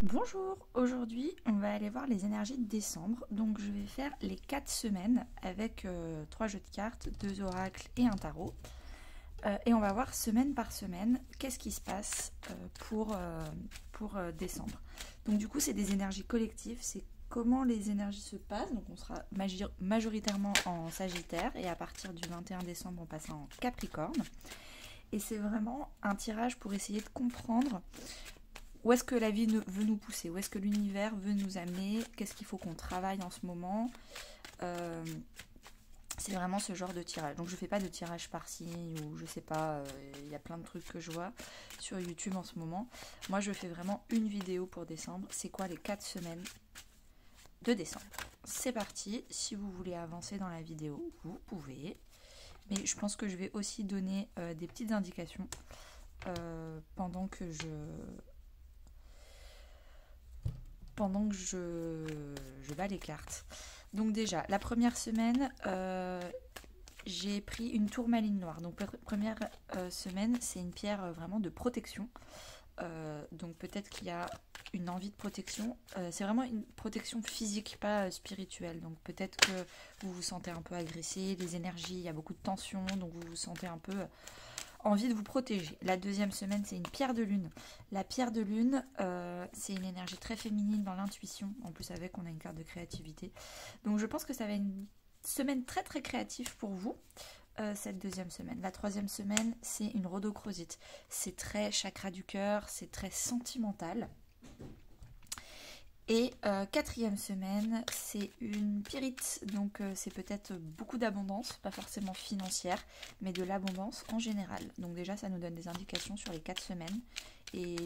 Bonjour, aujourd'hui on va aller voir les énergies de décembre. Donc je vais faire les 4 semaines avec 3 jeux de cartes, 2 oracles et un tarot. Et on va voir semaine par semaine qu'est-ce qui se passe pour décembre. Donc du coup c'est des énergies collectives, c'est comment les énergies se passent. Donc on sera majoritairement en Sagittaire et à partir du 21 décembre on passe en Capricorne. Et c'est vraiment un tirage pour essayer de comprendre où est-ce que la vie veut nous pousser, où est-ce que l'univers veut nous amener, qu'est-ce qu'il faut qu'on travaille en ce moment. Euh, c'est vraiment ce genre de tirage. Donc je fais pas de tirage par-ci ou je sais pas, il y a plein de trucs que je vois sur YouTube en ce moment. Moi je fais vraiment une vidéo pour décembre. C'est quoi les 4 semaines de décembre? C'est parti, si vous voulez avancer dans la vidéo, vous pouvez. Mais je pense que je vais aussi donner des petites indications pendant que je bats les cartes. Donc déjà, la première semaine, j'ai pris une tourmaline noire. Donc première semaine, c'est une pierre vraiment de protection. Donc peut-être qu'il y a une envie de protection. C'est vraiment une protection physique, pas spirituelle. Donc peut-être que vous vous sentez un peu agressé, les énergies, il y a beaucoup de tension, donc vous vous sentez un peu envie de vous protéger. La deuxième semaine, c'est une pierre de lune. La pierre de lune, c'est une énergie très féminine dans l'intuition. En plus, avec, on a une carte de créativité. Donc, je pense que ça va être une semaine très très créative pour vous, cette deuxième semaine. La troisième semaine, c'est une rhodochrosite. C'est très chakra du cœur, c'est très sentimental. Et quatrième semaine, c'est une pyrite, donc c'est peut-être beaucoup d'abondance, pas forcément financière, mais de l'abondance en général. Donc déjà, ça nous donne des indications sur les 4 semaines et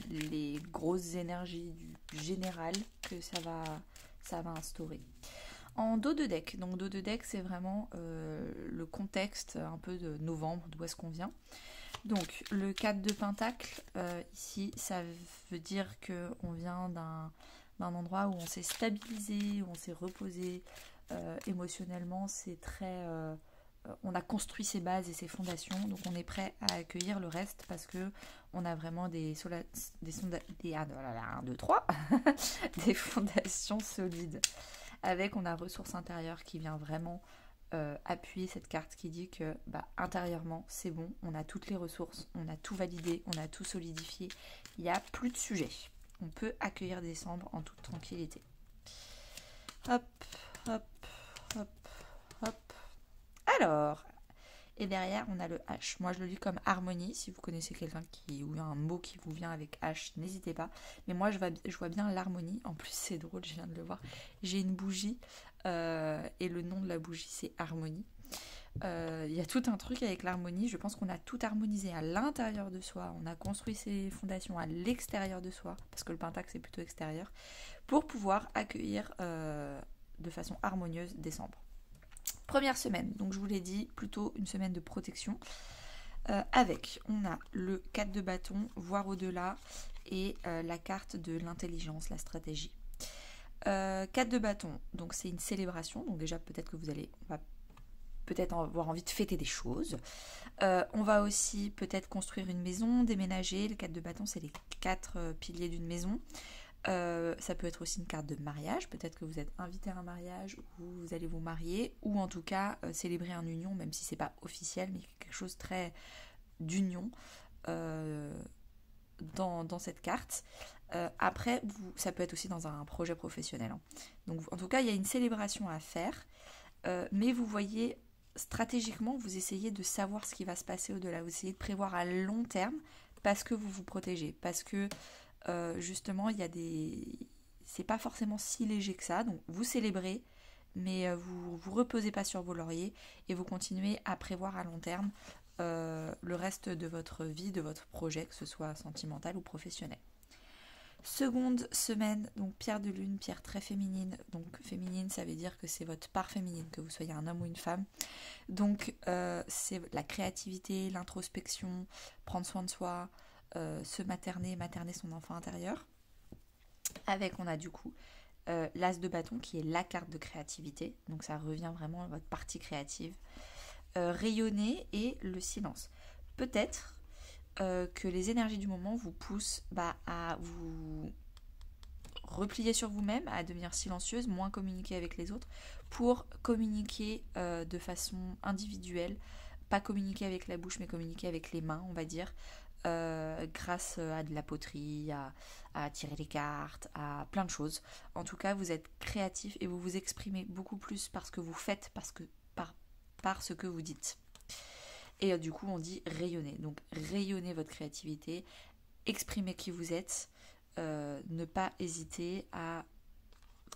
les grosses énergies du général que ça va instaurer. En dos de deck, donc dos de deck, c'est vraiment le contexte un peu de novembre, d'où est-ce qu'on vient. Donc le 4 de pentacle, ici, ça veut dire qu'on vient d'un endroit où on s'est stabilisé, où on s'est reposé émotionnellement, c'est très... on a construit ses bases et ses fondations, donc on est prêt à accueillir le reste parce que on a vraiment des 1, 2, 3 des fondations solides. Avec, on a ressources intérieures qui vient vraiment appuyer cette carte qui dit que intérieurement c'est bon, on a toutes les ressources, on a tout validé, on a tout solidifié, il n'y a plus de sujet. On peut accueillir décembre en toute tranquillité. Hop, hop, hop, hop. Alors, et derrière on a le H. Moi je le lis comme harmonie. Si vous connaissez quelqu'un ou un mot qui vous vient avec H, n'hésitez pas. Mais moi je vois bien l'harmonie. En plus c'est drôle, je viens de le voir. J'ai une bougie et le nom de la bougie c'est harmonie. Il y a tout un truc avec l'harmonie. Je pense qu'on a tout harmonisé à l'intérieur de soi. On a construit ses fondations à l'extérieur de soi, parce que le pentacle c'est plutôt extérieur, pour pouvoir accueillir de façon harmonieuse décembre. Première semaine, donc je vous l'ai dit, plutôt une semaine de protection. On a le 4 de bâton, voir au-delà, et la carte de l'intelligence, la stratégie. 4 de bâton, donc c'est une célébration. Donc déjà peut-être que on va peut-être avoir envie de fêter des choses. On va aussi peut-être construire une maison, déménager. Le 4 de bâton, c'est les 4 piliers d'une maison. Ça peut être aussi une carte de mariage. Peut-être que vous êtes invité à un mariage ou vous allez vous marier, ou en tout cas célébrer une union, même si c'est pas officiel, mais quelque chose très d'union dans cette carte. Après, ça peut être aussi dans un projet professionnel. Donc en tout cas, il y a une célébration à faire, mais vous voyez, stratégiquement, vous essayez de savoir ce qui va se passer au-delà. Vous essayez de prévoir à long terme parce que vous vous protégez, parce que justement, il y a c'est pas forcément si léger que ça. Donc vous célébrez, mais vous reposez pas sur vos lauriers et vous continuez à prévoir à long terme le reste de votre vie, de votre projet, que ce soit sentimental ou professionnel. Seconde semaine, donc pierre de lune, pierre très féminine. Donc féminine, ça veut dire que c'est votre part féminine, que vous soyez un homme ou une femme. Donc c'est la créativité, l'introspection, prendre soin de soi, se materner son enfant intérieur. Avec, on a du coup l'as de bâton qui est la carte de créativité. Donc ça revient vraiment à votre partie créative. Rayonner et le silence. Peut-être que les énergies du moment vous poussent à vous replier sur vous-même, à devenir silencieuse, moins communiquer avec les autres, pour communiquer de façon individuelle, pas communiquer avec la bouche, mais communiquer avec les mains, on va dire, grâce à de la poterie, à tirer les cartes, à plein de choses. En tout cas, vous êtes créatif et vous vous exprimez beaucoup plus par ce que vous faites, par ce que vous dites. Et du coup, on dit rayonner. Donc, rayonnez votre créativité, exprimez qui vous êtes, ne pas hésiter à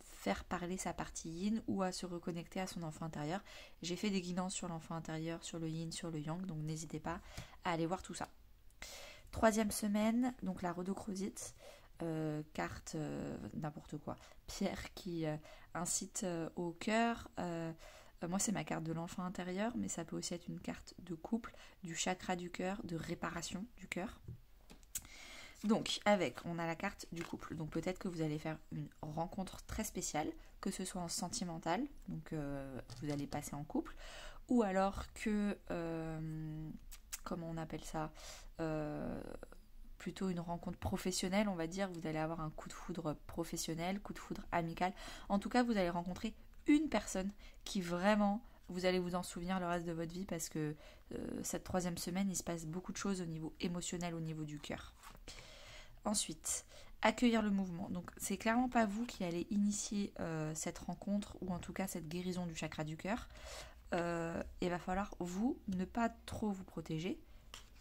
faire parler sa partie yin ou à se reconnecter à son enfant intérieur. J'ai fait des guidances sur l'enfant intérieur, sur le yin, sur le yang, donc n'hésitez pas à aller voir tout ça. 3e semaine, donc la rhodochrosite, carte n'importe quoi, pierre qui incite au cœur. Moi c'est ma carte de l'enfant intérieur, mais ça peut aussi être une carte de couple, du chakra du cœur, de réparation du cœur. Donc on a la carte du couple, donc peut-être que vous allez faire une rencontre très spéciale, que ce soit en sentimental, donc vous allez passer en couple, ou alors que, comment on appelle ça, plutôt une rencontre professionnelle, on va dire, vous allez avoir un coup de foudre professionnel, coup de foudre amical, en tout cas vous allez rencontrer une personne qui vraiment, vous allez vous en souvenir le reste de votre vie, parce que cette 3e semaine, il se passe beaucoup de choses au niveau émotionnel, au niveau du cœur. Ensuite, accueillir le mouvement. Donc, c'est clairement pas vous qui allez initier cette rencontre, ou en tout cas cette guérison du chakra du cœur. Il va falloir, vous, ne pas trop vous protéger.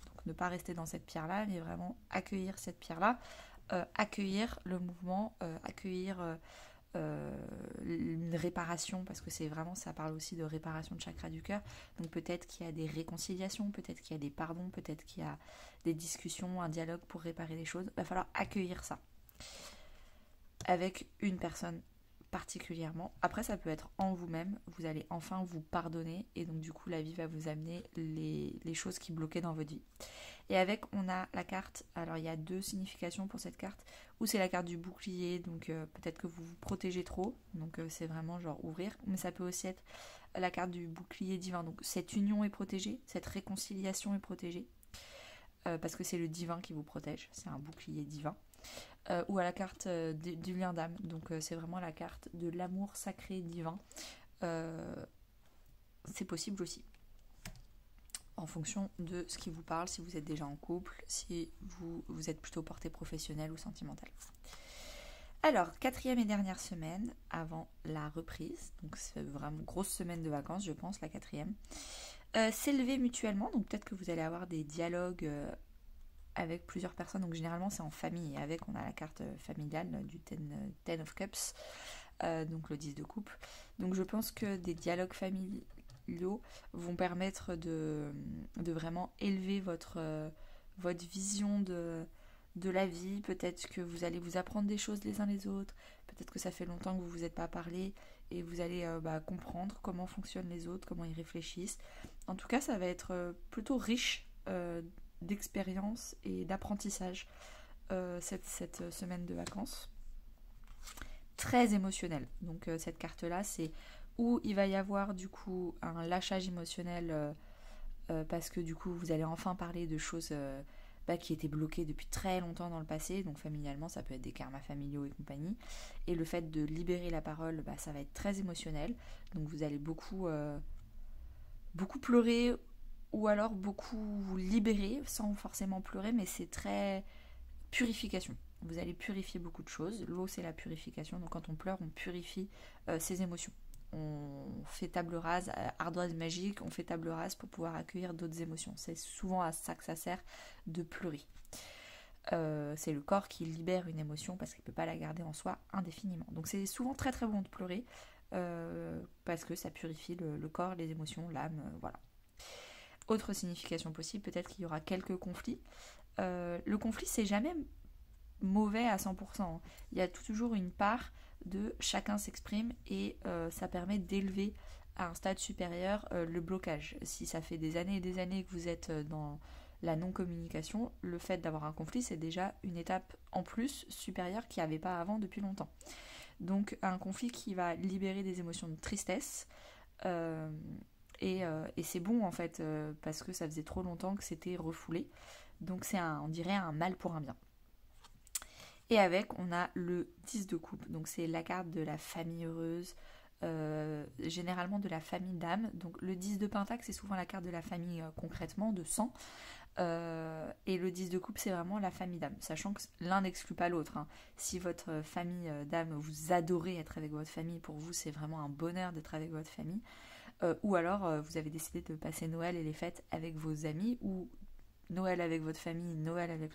Donc, ne pas rester dans cette pierre-là, mais vraiment accueillir cette pierre-là. Accueillir le mouvement, accueillir une réparation, parce que c'est vraiment, ça parle aussi de réparation de chakra du cœur. Donc peut-être qu'il y a des réconciliations, peut-être qu'il y a des pardons, peut-être qu'il y a des discussions, un dialogue pour réparer les choses. Il va falloir accueillir ça avec une personne particulièrement. Après, ça peut être en vous-même, vous allez enfin vous pardonner, et donc du coup la vie va vous amener les choses qui bloquaient dans votre vie. Et avec, on a la carte, alors il y a 2 significations pour cette carte, ou c'est la carte du bouclier, donc peut-être que vous vous protégez trop, donc c'est vraiment genre ouvrir, mais ça peut aussi être la carte du bouclier divin, donc cette union est protégée, cette réconciliation est protégée, parce que c'est le divin qui vous protège, c'est un bouclier divin. Ou à la carte du lien d'âme, donc c'est vraiment la carte de l'amour sacré divin. C'est possible aussi, en fonction de ce qui vous parle, si vous êtes déjà en couple, si vous êtes plutôt porté professionnel ou sentimental. Alors, 4e et dernière semaine avant la reprise, donc c'est vraiment grosse semaine de vacances, je pense, la 4e. S'élever mutuellement, donc peut-être que vous allez avoir des dialogues avec plusieurs personnes, donc généralement c'est en famille, et avec, on a la carte familiale du Ten of Cups, donc le 10 de coupe. Donc je pense que des dialogues familiaux vont permettre de vraiment élever votre vision de la vie. Peut-être que vous allez vous apprendre des choses les uns les autres, peut-être que ça fait longtemps que vous vous êtes pas parlé, et vous allez comprendre comment fonctionnent les autres, comment ils réfléchissent. En tout cas, ça va être plutôt riche d'expérience et d'apprentissage cette semaine de vacances. Très émotionnelle. Donc cette carte-là, c'est où il va y avoir du coup un lâchage émotionnel parce que du coup vous allez enfin parler de choses qui étaient bloquées depuis très longtemps dans le passé, donc familialement ça peut être des karmas familiaux et compagnie, et le fait de libérer la parole, ça va être très émotionnel, donc vous allez beaucoup pleurer, ou alors beaucoup vous libérer sans forcément pleurer, mais c'est très purification. Vous allez purifier beaucoup de choses. L'eau, c'est la purification. Donc quand on pleure, on purifie ses émotions. On fait table rase, ardoise magique, on fait table rase pour pouvoir accueillir d'autres émotions. C'est souvent à ça que ça sert de pleurer. C'est le corps qui libère une émotion parce qu'il ne peut pas la garder en soi indéfiniment. Donc c'est souvent très très bon de pleurer parce que ça purifie le corps, les émotions, l'âme, voilà. Autre signification possible, peut-être qu'il y aura quelques conflits. Le conflit, c'est jamais mauvais à 100%. Il y a toujours une part de chacun s'exprime, et ça permet d'élever à un stade supérieur le blocage. Si ça fait des années et des années que vous êtes dans la non-communication, le fait d'avoir un conflit, c'est déjà une étape en plus supérieure qu'il n'y avait pas avant depuis longtemps. Donc un conflit qui va libérer des émotions de tristesse, et c'est bon en fait, parce que ça faisait trop longtemps que c'était refoulé. Donc c'est on dirait un mal pour un bien. Et avec, on a le 10 de coupe. Donc c'est la carte de la famille heureuse, généralement de la famille d'âme. Donc le 10 de pentacle, c'est souvent la carte de la famille concrètement, de sang. Et le 10 de coupe, c'est vraiment la famille d'âme. Sachant que l'un n'exclut pas l'autre. Hein. Si votre famille d'âme, vous adorez être avec votre famille, pour vous c'est vraiment un bonheur d'être avec votre famille. Ou alors vous avez décidé de passer Noël et les fêtes avec vos amis, ou Noël avec votre famille, Noël avec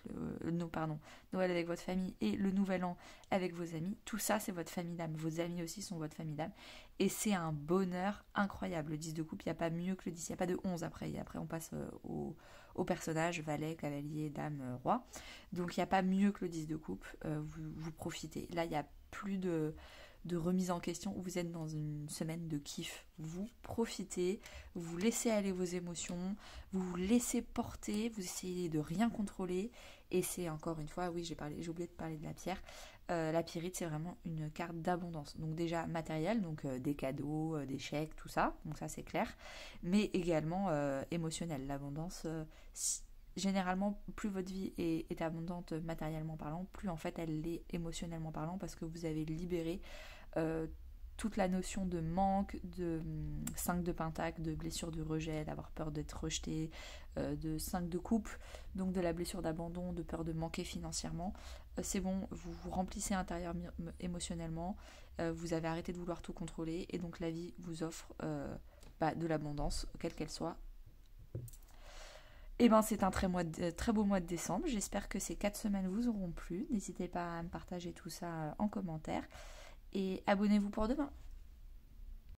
votre famille et le Nouvel An avec vos amis. Tout ça, c'est votre famille d'âme. Vos amis aussi sont votre famille d'âme. Et c'est un bonheur incroyable. Le 10 de coupe, il n'y a pas mieux que le 10. Il n'y a pas de 11 après. Et après, on passe au personnage, valet, cavalier, dame, roi. Donc, il n'y a pas mieux que le 10 de coupe. Vous profitez. Là, il n'y a plus de remise en question, où vous êtes dans une semaine de kiff. Vous profitez, vous laissez aller vos émotions, vous vous laissez porter, vous essayez de rien contrôler. Et c'est encore une fois, oui, j'ai oublié de parler de la pierre. La pyrite, c'est vraiment une carte d'abondance. Donc déjà matériel, donc des cadeaux, des chèques, tout ça. Donc ça, c'est clair. Mais également émotionnel. L'abondance, généralement, plus votre vie est abondante matériellement parlant, plus en fait elle l'est émotionnellement parlant, parce que vous avez libéré toute la notion de manque, de 5 de pentacle, de blessure de rejet, d'avoir peur d'être rejeté, de 5 de coupe, donc de la blessure d'abandon, de peur de manquer financièrement. C'est bon, vous vous remplissez intérieurement émotionnellement, vous avez arrêté de vouloir tout contrôler, et donc la vie vous offre de l'abondance, quelle qu'elle soit. Et ben c'est un très beau mois de décembre. J'espère que ces 4 semaines vous auront plu. N'hésitez pas à me partager tout ça en commentaire. Et abonnez-vous pour demain.